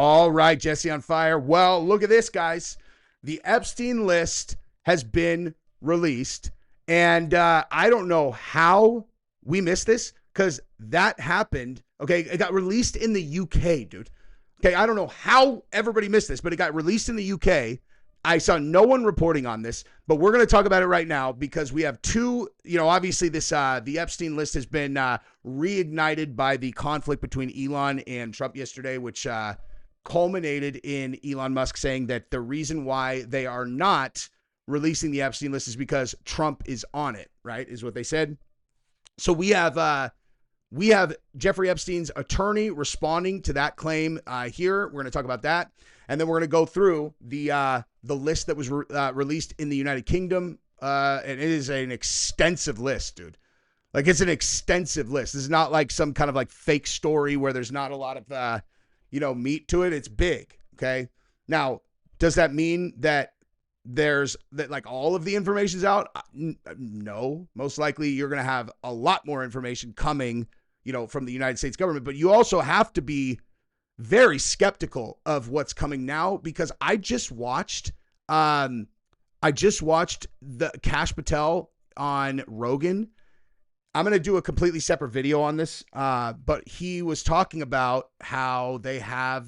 All right, Jesse on fire. Well, look at this, guys. The Epstein list has been released, and I don't know how we missed this because that happened. Okay, it got released in the UK, dude. Okay, I don't know how everybody missed this, but it got released in the UK. I saw no one reporting on this, but we're going to talk about it right now because we have two, obviously this the Epstein list has been reignited by the conflict between Elon and Trump yesterday, which culminated in Elon Musk saying that the reason why they are not releasing the Epstein list is because Trump is on it, right? Is what they said. So we have Jeffrey Epstein's attorney responding to that claim here. We're going to talk about that. And then we're going to go through the list that was released in the United Kingdom. And it is an extensive list, dude. Like, it's an extensive list. This is not like some kind of like fake story where there's not a lot of, meat to it. It's big. Okay. Now, does that mean that like all of the information's out? No, most likely you're going to have a lot more information coming, from the United States government, but you also have to be very skeptical of what's coming now because I just watched the Kash Patel on Rogan. I'm going to do a completely separate video on this, but he was talking about how they have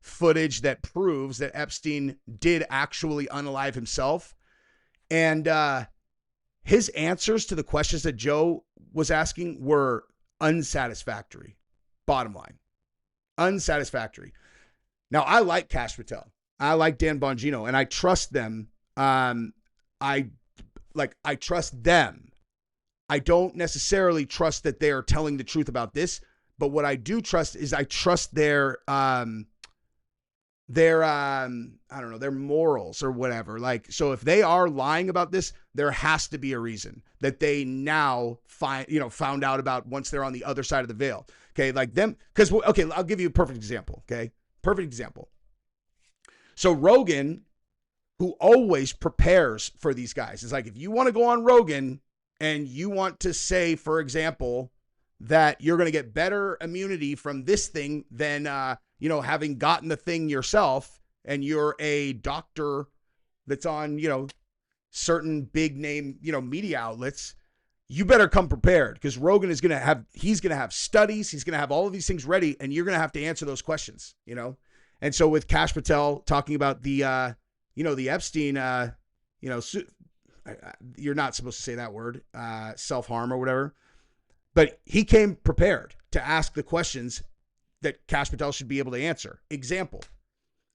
footage that proves that Epstein did actually unalive himself. And his answers to the questions that Joe was asking were unsatisfactory. Bottom line, unsatisfactory. Now, I like Kash Patel. I like Dan Bongino, and I trust them. I trust them. I don't necessarily trust that they are telling the truth about this, but what I do trust is I trust their morals or whatever. Like, so if they are lying about this, there has to be a reason that they now found out about once they're on the other side of the veil. Okay. Like them. Cause okay, I'll give you a perfect example. Okay. Perfect example. So Rogan, who always prepares for these guys, is like, if you want to go on Rogan and you want to say, for example, that you're going to get better immunity from this thing than, having gotten the thing yourself, and you're a doctor that's on, certain big name, media outlets, you better come prepared because Rogan is going to have studies. He's going to have all of these things ready, and you're going to have to answer those questions, And so with Kash Patel talking about the Epstein, you're not supposed to say that word, self-harm or whatever, but he came prepared to ask the questions that Kash Patel should be able to answer. Example,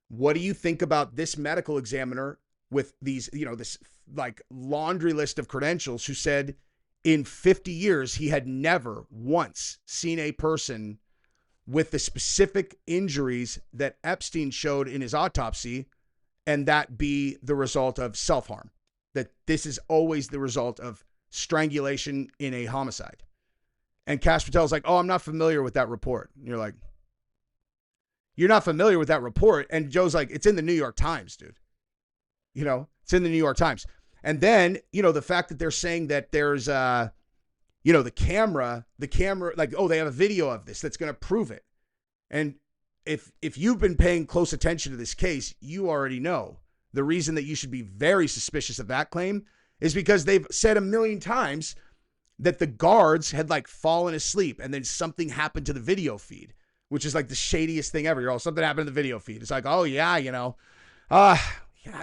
what do you think about this medical examiner with these, this like laundry list of credentials who said in 50 years, he had never once seen a person with the specific injuries that Epstein showed in his autopsy, and that be the result of self-harm, that this is always the result of strangulation in a homicide. And Kash Patel's like, oh, I'm not familiar with that report. And you're like, you're not familiar with that report? And Joe's like, it's in the New York Times, dude. It's in the New York Times. And then, the fact that they're saying that there's, the camera, like, oh, they have a video of this that's going to prove it. And if you've been paying close attention to this case, you already know the reason that you should be very suspicious of that claim is because they've said a million times that the guards had like fallen asleep and then something happened to the video feed, which is like the shadiest thing ever. Something happened to the video feed. It's like, oh yeah,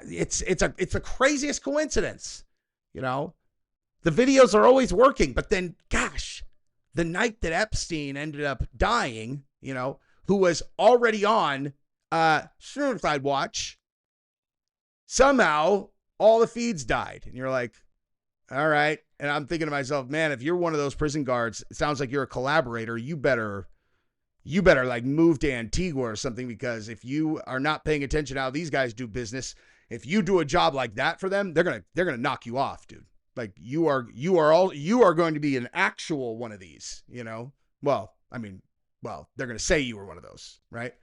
it's the craziest coincidence. The videos are always working, but then gosh, the night that Epstein ended up dying, who was already on suicide watch, somehow all the feeds died. And you're like, all right. And I'm thinking to myself, man, if you're one of those prison guards, it sounds like you're a collaborator. You better like move to Antigua or something, because if you are not paying attention to how these guys do business, if you do a job like that for them, they're going to knock you off, dude. Like you are going to be an actual one of these, Well, they're going to say you were one of those, right?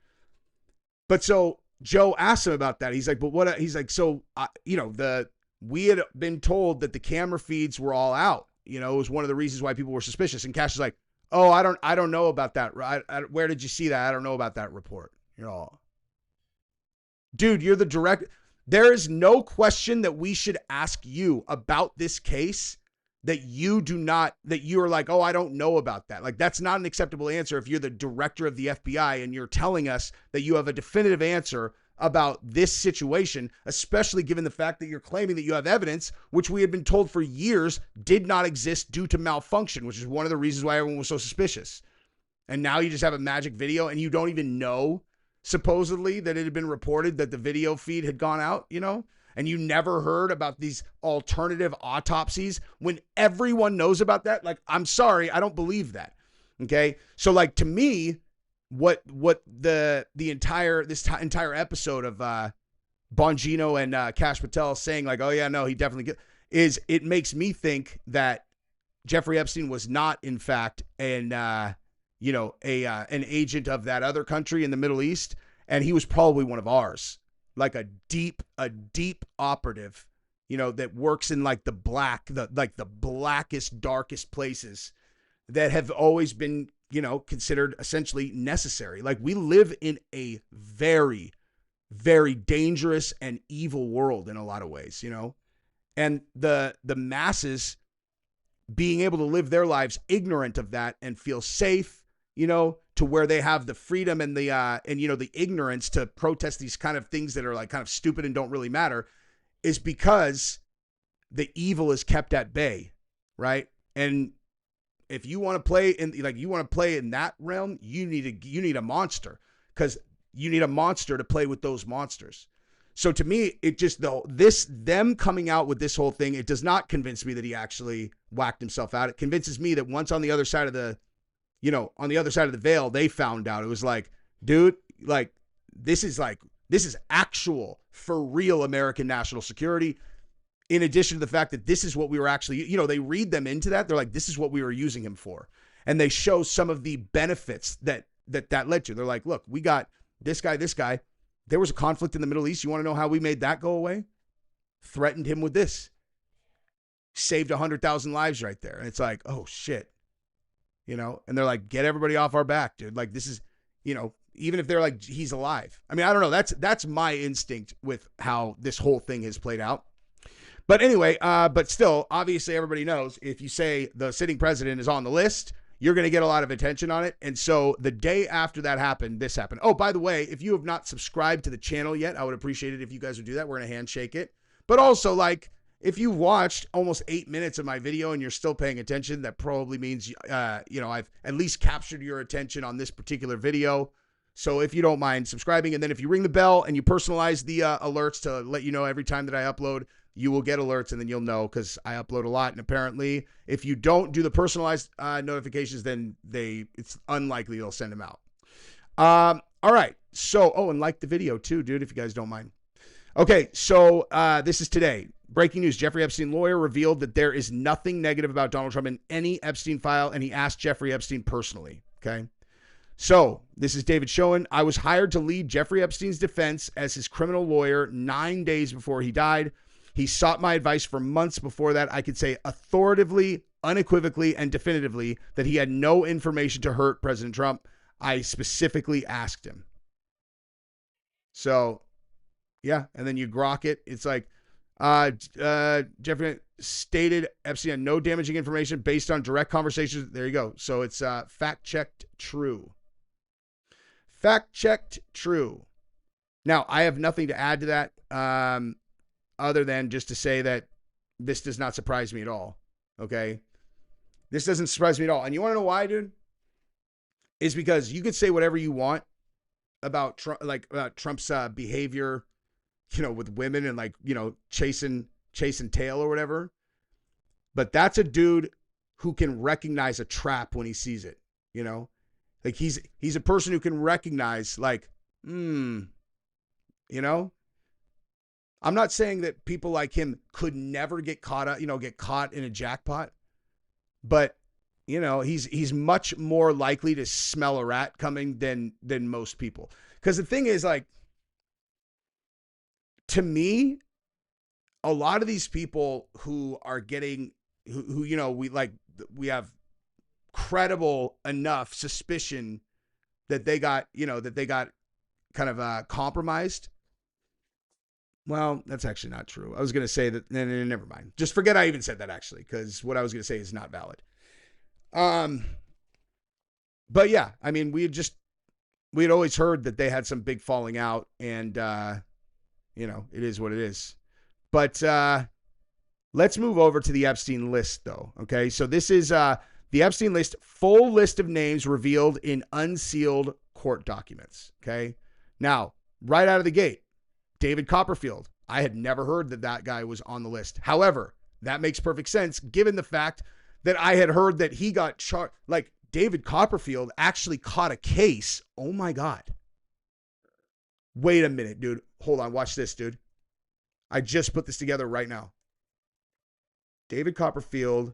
But so Joe asked him about that. He's like, but what? He's like, so, we had been told that the camera feeds were all out. It was one of the reasons why people were suspicious. And Kash is like, oh, I don't know about that. Where did you see that? I don't know about that report. Dude, you're the direct. There is no question that we should ask you about this case that you do not, that you're like, oh, I don't know about that. Like, that's not an acceptable answer if you're the director of the FBI and you're telling us that you have a definitive answer about this situation, especially given the fact that you're claiming that you have evidence, which we had been told for years did not exist due to malfunction, which is one of the reasons why everyone was so suspicious. And now you just have a magic video and you don't even know, supposedly, that it had been reported that the video feed had gone out, you know? And you never heard about these alternative autopsies when everyone knows about that. Like, I'm sorry, I don't believe that. Okay. So, like, to me, what the entire episode of Bongino and Kash Patel saying, like, oh yeah, no, he definitely is, it makes me think that Jeffrey Epstein was not, in fact, an agent of that other country in the Middle East, and he was probably one of ours. Like a deep operative, that works in like the blackest, darkest places that have always been, considered essentially necessary. Like, we live in a very, very dangerous and evil world in a lot of ways, and the masses being able to live their lives ignorant of that and feel safe, to where they have the freedom and the ignorance to protest these kind of things that are like kind of stupid and don't really matter, is because the evil is kept at bay, right? And if you want to play in that realm, you need a monster, because you need a monster to play with those monsters. So to me, it just, them coming out with this whole thing, it does not convince me that he actually whacked himself out. It convinces me that once on the other side of the veil, they found out. It was like, dude, like, this is actual, for real American national security. In addition to the fact that this is what we were actually, they read them into that. They're like, this is what we were using him for. And they show some of the benefits that led to. They're like, look, we got this guy. There was a conflict in the Middle East. You want to know how we made that go away? Threatened him with this. Saved 100,000 lives right there. And it's like, oh shit. And they're like, get everybody off our back, dude. Like, this is, even if they're like, he's alive. I mean, I don't know. That's my instinct with how this whole thing has played out. But anyway, but still, obviously everybody knows if you say the sitting president is on the list, you're going to get a lot of attention on it. And so the day after that happened, this happened. Oh, by the way, if you have not subscribed to the channel yet, I would appreciate it if you guys would do that. We're going to handshake it. But also, like, if you watched almost 8 minutes of my video and you're still paying attention, that probably means, I've at least captured your attention on this particular video. So if you don't mind subscribing, and then if you ring the bell and you personalize the alerts to let you know every time that I upload, you will get alerts, and then you'll know, because I upload a lot. And apparently, if you don't do the personalized notifications, then it's unlikely they'll send them out. All right. So, and like the video too, dude, if you guys don't mind. Okay, so this is today. Breaking news, Jeffrey Epstein lawyer revealed that there is nothing negative about Donald Trump in any Epstein file, and he asked Jeffrey Epstein personally, okay? So, this is David Schoen. I was hired to lead Jeffrey Epstein's defense as his criminal lawyer 9 days before he died. He sought my advice for months before that. I could say authoritatively, unequivocally, and definitively that he had no information to hurt President Trump. I specifically asked him. So, yeah, and then you grok it. It's like, Jeffrey stated Epstein had no damaging information based on direct conversations. There you go. So it's fact-checked true. Fact-checked true. Now, I have nothing to add to that other than just to say that this does not surprise me at all. Okay? This doesn't surprise me at all. And you want to know why, dude? Is because you could say whatever you want about Trump, about Trump's behavior, with women and chasing tail or whatever. But that's a dude who can recognize a trap when he sees it, Like he's a person who can recognize I'm not saying that people like him could never get caught in a jackpot, but he's much more likely to smell a rat coming than most people. Because the thing is, to me, a lot of these people who are getting, we have credible enough suspicion that they got kind of compromised. Well, that's actually not true. I was going to say that. Never mind. Just forget I even said that, actually, because what I was going to say is not valid. But yeah, I mean, we had always heard that they had some big falling out, and it is what it is. But let's move over to the Epstein list, though. Okay, so this is the Epstein list, full list of names revealed in unsealed court documents. Okay, now right out of the gate, David Copperfield. I had never heard that guy was on the list. However, that makes perfect sense given the fact that I had heard that he got charged. Like, David Copperfield actually caught a case. Oh my God. Wait a minute, dude. Hold on. Watch this, dude. I just put this together right now. David Copperfield,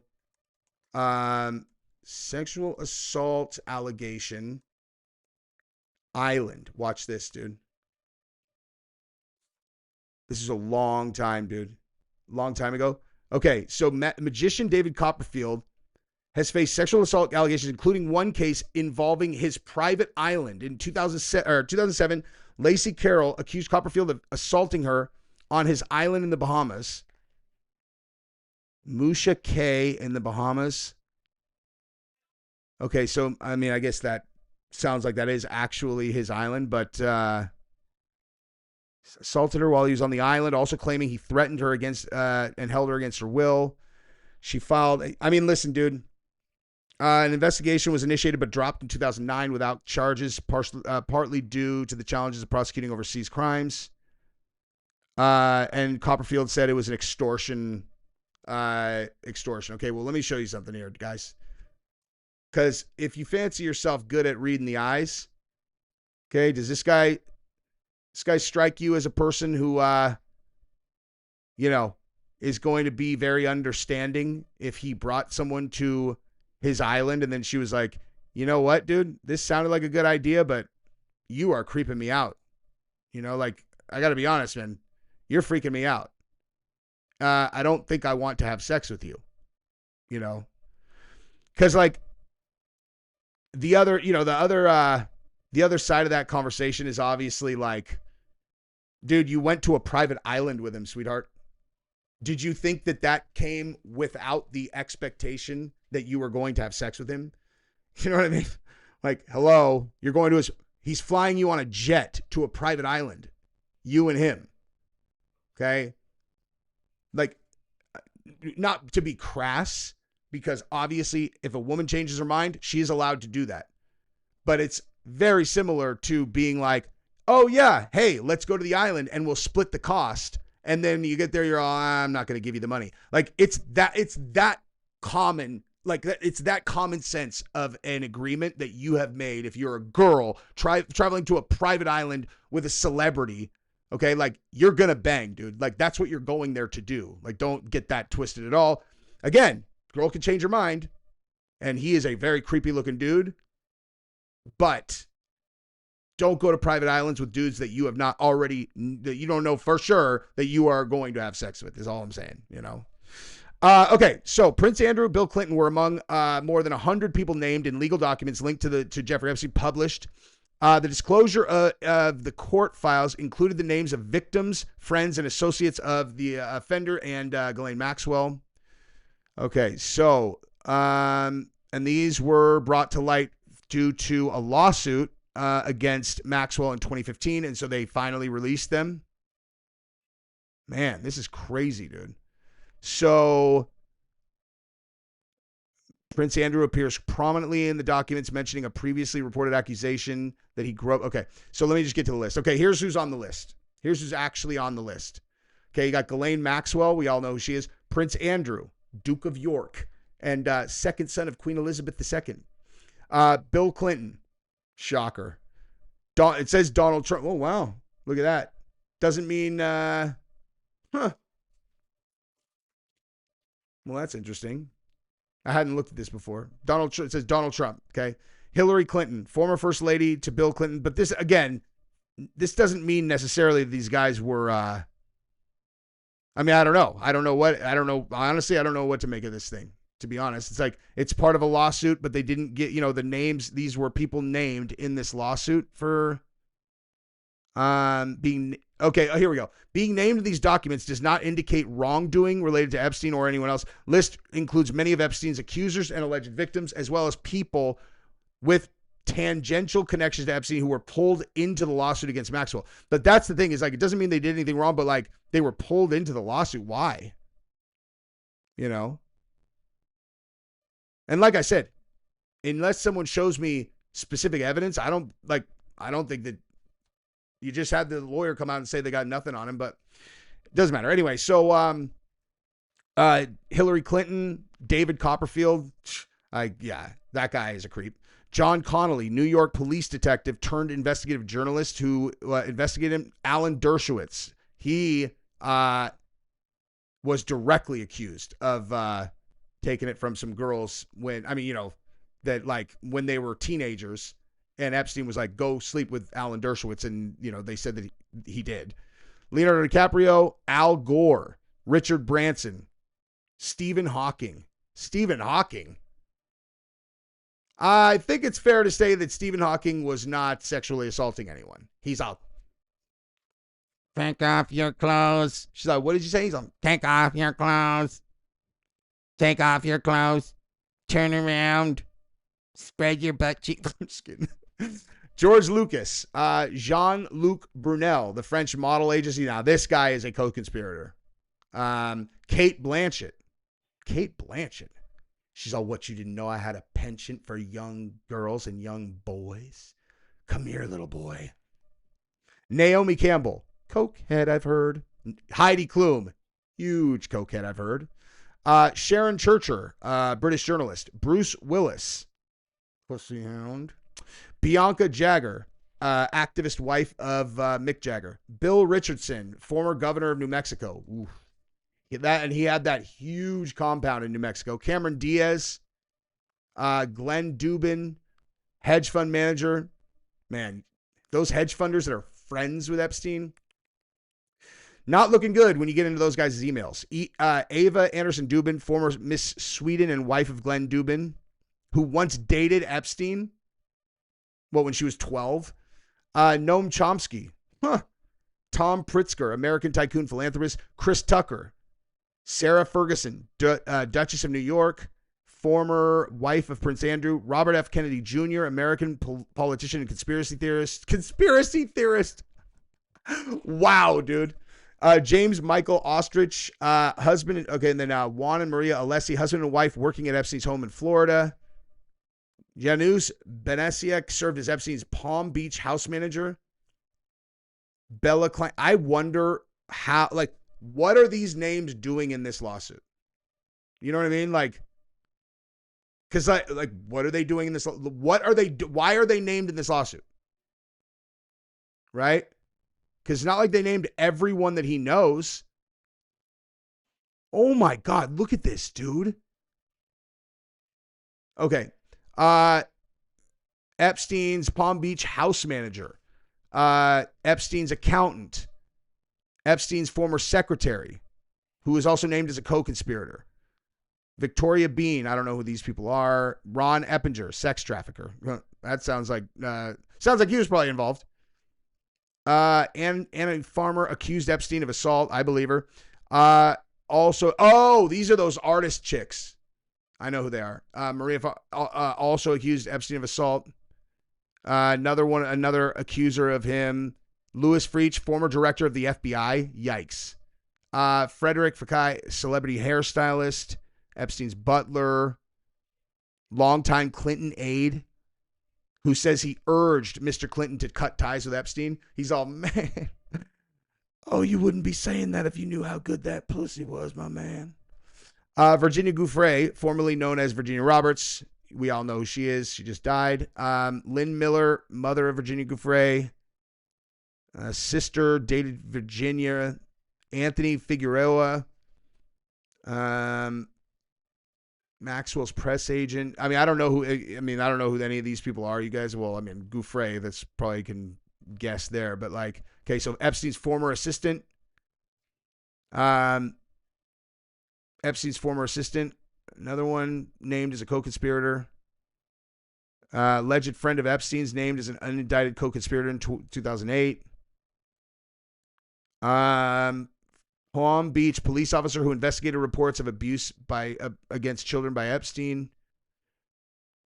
sexual assault allegation, Island. Watch this, dude. This is a long time, dude. Long time ago. Okay, so magician David Copperfield has faced sexual assault allegations, including one case involving his private island. In 2007, Lacey Carroll accused Copperfield of assaulting her on his island in the Bahamas. Musha Cay in the Bahamas. Okay, so, I mean, I guess that sounds like that is actually his island, but assaulted her while he was on the island, also claiming he threatened her against and held her against her will. She filed, I mean, listen, dude. An investigation was initiated but dropped in 2009 without charges, partly due to the challenges of prosecuting overseas crimes. And Copperfield said it was an extortion. Okay, well, let me show you something here, guys. Because if you fancy yourself good at reading the eyes, okay, does this guy strike you as a person who, is going to be very understanding if he brought someone to his island and then she was like, you know what, dude, this sounded like a good idea, but you are creeping me out. Like, I got to be honest, man, you're freaking me out. I don't think I want to have sex with you, because like the other side of that conversation is obviously like, dude, you went to a private island with him, sweetheart. Did you think that came without the expectation that you were going to have sex with him? You know what I mean? Like, hello, you're going to he's flying you on a jet to a private island, you and him. Okay. Like, not to be crass, because obviously if a woman changes her mind, she is allowed to do that. But it's very similar to being like, oh yeah, hey, let's go to the island and we'll split the cost. And then you get there, you're all, I'm not going to give you the money. Like, it's that common, like it's that common sense of an agreement that you have made if you're a girl traveling to a private island with a celebrity. Okay, like, you're going to bang, dude. Like, that's what you're going there to do. Like, don't get that twisted at all. Again, girl can change her mind, and he is a very creepy looking dude. But don't go to private islands with dudes that you have not already, that you don't know for sure that you are going to have sex with, is all I'm saying, Okay, so Prince Andrew, Bill Clinton were among more than 100 people named in legal documents linked to Jeffrey Epstein published. The disclosure of the court files included the names of victims, friends, and associates of the offender and Ghislaine Maxwell. Okay, so, and these were brought to light due to a lawsuit against Maxwell in 2015, and so they finally released them. Man, this is crazy, dude. So Prince Andrew appears prominently in the documents, mentioning a previously reported accusation that he grew up. Okay, so let me just get to the list. Okay, here's who's on the list. Here's who's actually on the list. Okay, you got Ghislaine Maxwell. We all know who she is. Prince Andrew, Duke of York, and second son of Queen Elizabeth II. Bill Clinton. Shocker. It says Donald Trump. Oh, wow. Look at that. Doesn't mean, Well, that's interesting. I hadn't looked at this before. It says Donald Trump. Okay. Hillary Clinton, former first lady to Bill Clinton. But this, again, this doesn't mean necessarily these guys were, I mean, I don't know. Honestly, I don't know what to make of this thing. To be honest, it's like, it's part of a lawsuit, but they didn't get, the names. These were people named in this lawsuit for, Here we go. Being named in these documents does not indicate wrongdoing related to Epstein or anyone else. List includes many of Epstein's accusers and alleged victims, as well as people with tangential connections to Epstein who were pulled into the lawsuit against Maxwell. But that's the thing, is like, it doesn't mean they did anything wrong, but like, they were pulled into the lawsuit. Why? You know? And like I said, unless someone shows me specific evidence, I don't think that you just had the lawyer come out and say they got nothing on him, but it doesn't matter. Anyway, so Hillary Clinton, David Copperfield, that guy is a creep. John Connolly, New York police detective turned investigative journalist who investigated him, Alan Dershowitz. He was directly accused of taking it from some girls when they were teenagers, and Epstein was like, go sleep with Alan Dershowitz, and they said that he did. Leonardo DiCaprio, Al Gore, Richard Branson, Stephen Hawking. I think it's fair to say that Stephen Hawking was not sexually assaulting anyone. He's out. Take off your clothes. She's like, what did you say? He's like, take off your clothes. Take off your clothes. Turn around. Spread your butt cheeks. I'm just kidding. George Lucas, Jean-Luc Brunel, the French model agency. Now, this guy is a co-conspirator. Kate Blanchett. She's all, what, you didn't know I had a penchant for young girls and young boys? Come here, little boy. Naomi Campbell, cokehead, I've heard. Heidi Klum, huge cokehead, I've heard. Sharon Churcher, British journalist. Bruce Willis, pussy hound. Bianca Jagger, activist wife of Mick Jagger. Bill Richardson, former governor of New Mexico. Oof. He had that huge compound in New Mexico. Cameron Diaz, Glenn Dubin, hedge fund manager. Man, those hedge funders that are friends with Epstein, not looking good when you get into those guys' emails. Ava Anderson Dubin, former Miss Sweden and wife of Glenn Dubin, who once dated Epstein, when she was 12. Noam Chomsky. Tom Pritzker, American tycoon philanthropist. Chris Tucker. Sarah Ferguson, Duchess of New York, former wife of Prince Andrew. Robert F. Kennedy Jr., American politician and conspiracy theorist. Wow, dude. James Michael Ostrich, husband. Okay, and then Juan and Maria Alessi, husband and wife, working at Epstein's home in Florida. Janusz Benesiak served as Epstein's Palm Beach house manager. Bella Klein. I wonder how, what are these names doing in this lawsuit? You know what I mean? Because what are they doing in this? Why are they named in this lawsuit? Right? Because it's not like they named everyone that he knows. Oh my God, look at this, dude. Okay. Epstein's Palm Beach house manager. Epstein's accountant. Epstein's former secretary, who is also named as a co-conspirator. Victoria Bean, I don't know who these people are. Ron Eppinger, sex trafficker. That sounds like he was probably involved. And a farmer accused Epstein of assault. I believe her. These are those artist chicks. I know who they are. Maria also accused Epstein of assault. Another accuser of him. Louis Freach, former director of the FBI. Yikes. Frederick Fekkai, celebrity hairstylist. Epstein's butler. Longtime Clinton aide, who says he urged Mr. Clinton to cut ties with Epstein. He's all, man. Oh, you wouldn't be saying that if you knew how good that pussy was, my man. Virginia Giuffre, formerly known as Virginia Roberts. We all know who she is. She just died. Lynn Miller, mother of Virginia Giuffre. Sister, dated Virginia. Anthony Figueroa. Maxwell's press agent. I don't know who any of these people are, you guys. Well, Giuffre, that's probably can guess there. But okay, so Epstein's former assistant. Epstein's former assistant. Another one named as a co-conspirator. Alleged friend of Epstein's named as an unindicted co-conspirator in 2008. Palm Beach police officer who investigated reports of abuse against children by Epstein.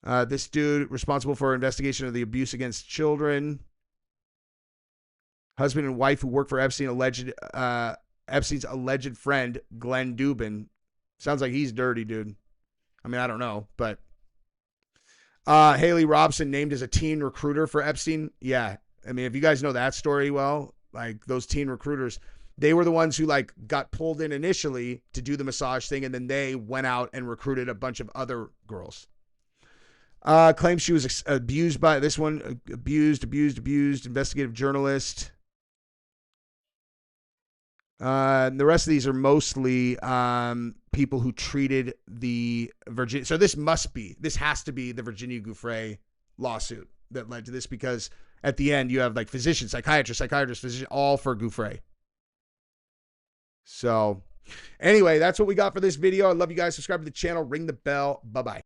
This dude responsible for investigation of the abuse against children. Husband and wife who worked for Epstein's alleged friend, Glenn Dubin. Sounds like he's dirty, dude. I mean, I don't know, but Haley Robson named as a teen recruiter for Epstein. Yeah. I mean, if you guys know that story well, like those teen recruiters, they were the ones who like got pulled in initially to do the massage thing, and then they went out and recruited a bunch of other girls. Claims she was abused by this one. Abused. Investigative journalist. The rest of these are mostly people who treated the Virginia. So this has to be the Virginia Giuffre lawsuit that led to this, because at the end you have like physicians, psychiatrists, physicians, all for Giuffre. So anyway, that's what we got for this video. I love you guys. Subscribe to the channel. Ring the bell. Bye-bye.